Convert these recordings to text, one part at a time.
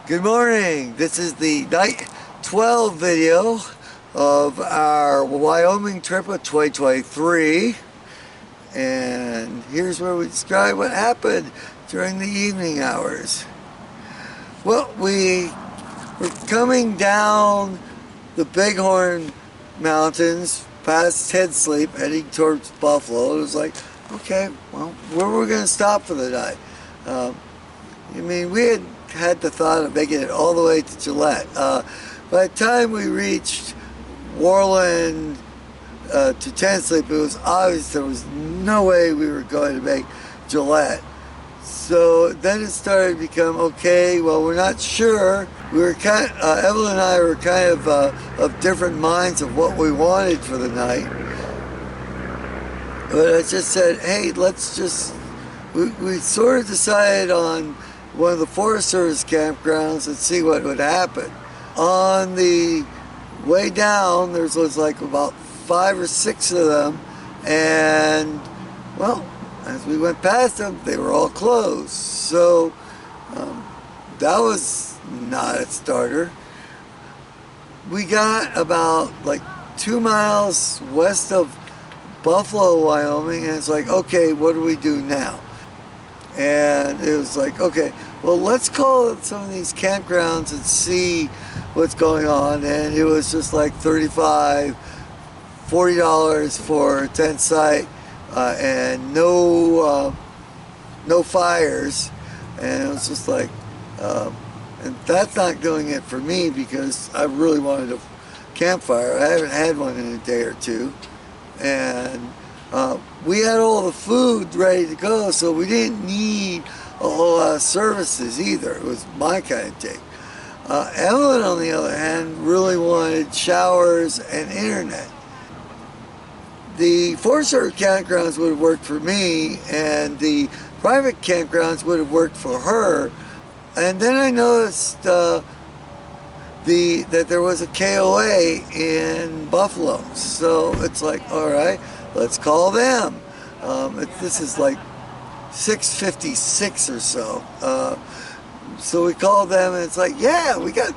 Good morning. This is the night 12 video of our Wyoming trip of 2023. And here's where we describe what happened during the evening hours. Well, we were coming down the Bighorn Mountains past Head Sleep, heading towards Buffalo. It was like, okay, well, where were we going to stop for the night? We had the thought of making it all the way to Gillette. By the time we reached Worland to Tent Sleep, it was obvious there was no way we were going to make Gillette. So then it started to become, okay, well, we're not sure. We were Evelyn and I were kind of different minds of what we wanted for the night. But I just said, hey, we sort of decided on one of the Forest Service campgrounds and see what would happen. On the way down, there was like about 5 or 6 of them, and well, as we went past them, they were all closed. So that was not a starter. We got about like 2 miles west of Buffalo, Wyoming, and it's like, okay, what do we do now? And it was like, okay, well, let's call some of these campgrounds and see what's going on. And it was just like $35, $40 for a tent site, and no fires. And it was just like, and that's not doing it for me because I really wanted a campfire. I haven't had one in a day or two. And we had all the food ready to go, so we didn't need a whole lot of services either. It was my kind of thing. Evelyn, on the other hand, really wanted showers and internet. The Forest Service campgrounds would have worked for me, and the private campgrounds would have worked for her. And then I noticed that there was a KOA in Buffalo. So it's like, all right, let's call them. This is like 6:56 or so. So we called them, and it's like, yeah, we got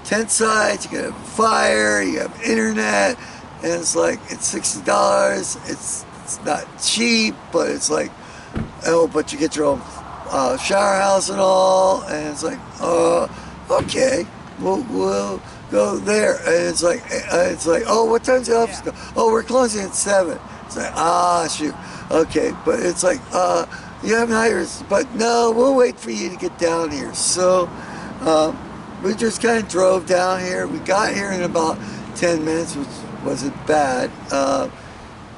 tent sites, you got fire, you have internet, and it's like, it's $60. It's not cheap, but it's like, oh, but you get your own shower house and all, and it's like, okay, we'll go there. And it's like, oh, what time's the office go? Oh, we're closing at 7. It's like, shoot. Okay, but it's like, you have hires, but no, we'll wait for you to get down here. So we just kind of drove down here. We got here in about 10 minutes, which wasn't bad.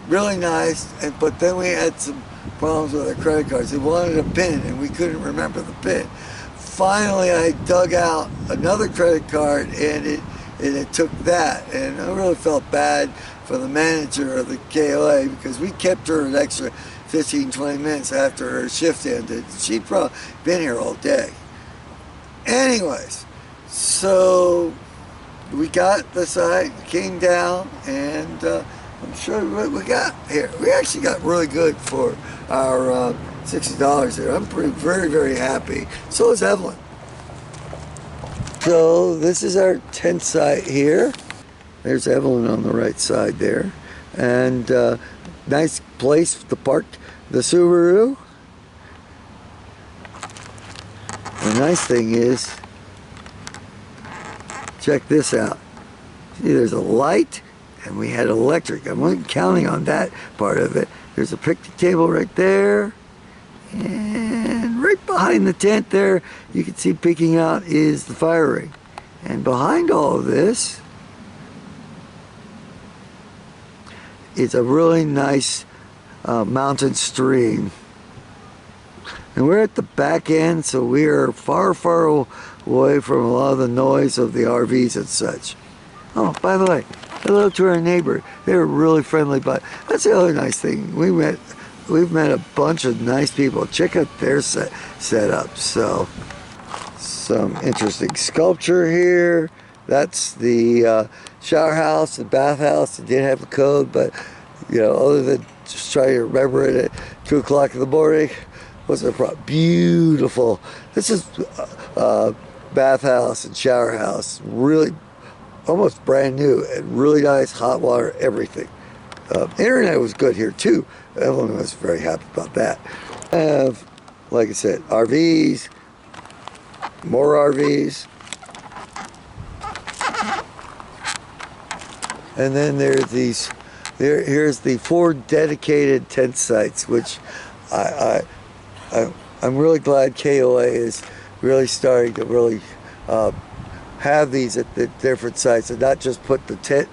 Really nice, but then we had some problems with our credit cards. They wanted a PIN, and we couldn't remember the PIN. Finally, I dug out another credit card, and it took that, and I really felt bad for the manager of the KOA because we kept her an extra 15-20 minutes after her shift ended. She'd probably been here all day. Anyways, so we got the site, came down, and I'm sure what we got here. We actually got really good for our $60 here. I'm very, very happy. So is Evelyn. So this is our tent site here. There's Evelyn on the right side there. And nice place to park the Subaru. The nice thing is, check this out. See, there's a light, and we had electric. I wasn't counting on that part of it. There's a picnic table right there. And right behind the tent there, you can see peeking out is the fire ring. And behind all of this is a really nice mountain stream. And we're at the back end, so we are far, far away from a lot of the noise of the RVs and such. Oh, by the way, hello to our neighbor. They were really friendly, but that's the other nice thing. We've met a bunch of nice people. Check out their setup. So, some interesting sculpture here. That's the shower house, the bath house. It did have a code, but other than just trying to remember it at 2 o'clock in the morning, wasn't a problem. Beautiful. This is bathhouse and shower house. Really, almost brand new, and really nice hot water, everything. Internet was good here too. Evelyn was very happy about that. I have, like I said, RVs, more RVs. And then there's these, here's the 4 dedicated tent sites, which I'm really glad KOA is really starting to really have these at the different sites, and not just put the tent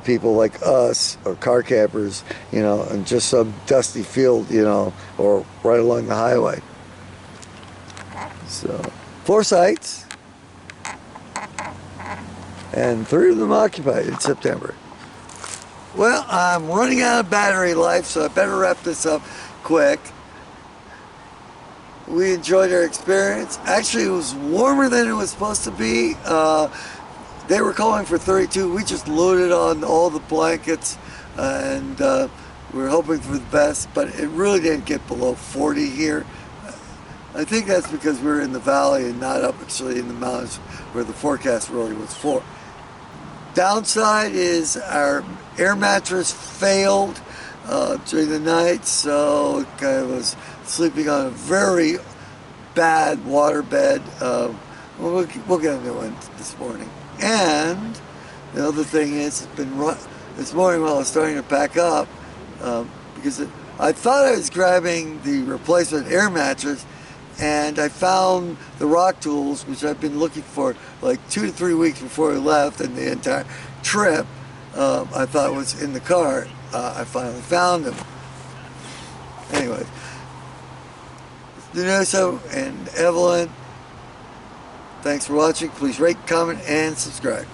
people like us or car campers, you know, in just some dusty field, you know, or right along the highway. So 4 sites. And 3 of them occupied in September. Well, I'm running out of battery life, so I better wrap this up quick. We enjoyed our experience. Actually, it was warmer than it was supposed to be. They were calling for 32. We just loaded on all the blankets, and we were hoping for the best, but it really didn't get below 40 here. I think that's because we're in the valley and not up actually in the mountains where the forecast really was for. Downside is our air mattress failed during the night, so it kind of was sleeping on a very bad water bed. We'll get a new one this morning. And the other thing is, it's been this morning while I was starting to pack up, because I thought I was grabbing the replacement air mattress, and I found the rock tools, which I've been looking for like 2 to 3 weeks before I left, and the entire trip I thought was in the car. I finally found them. Anyway, Nunoso and Evelyn, thanks for watching. Please rate, comment, and subscribe.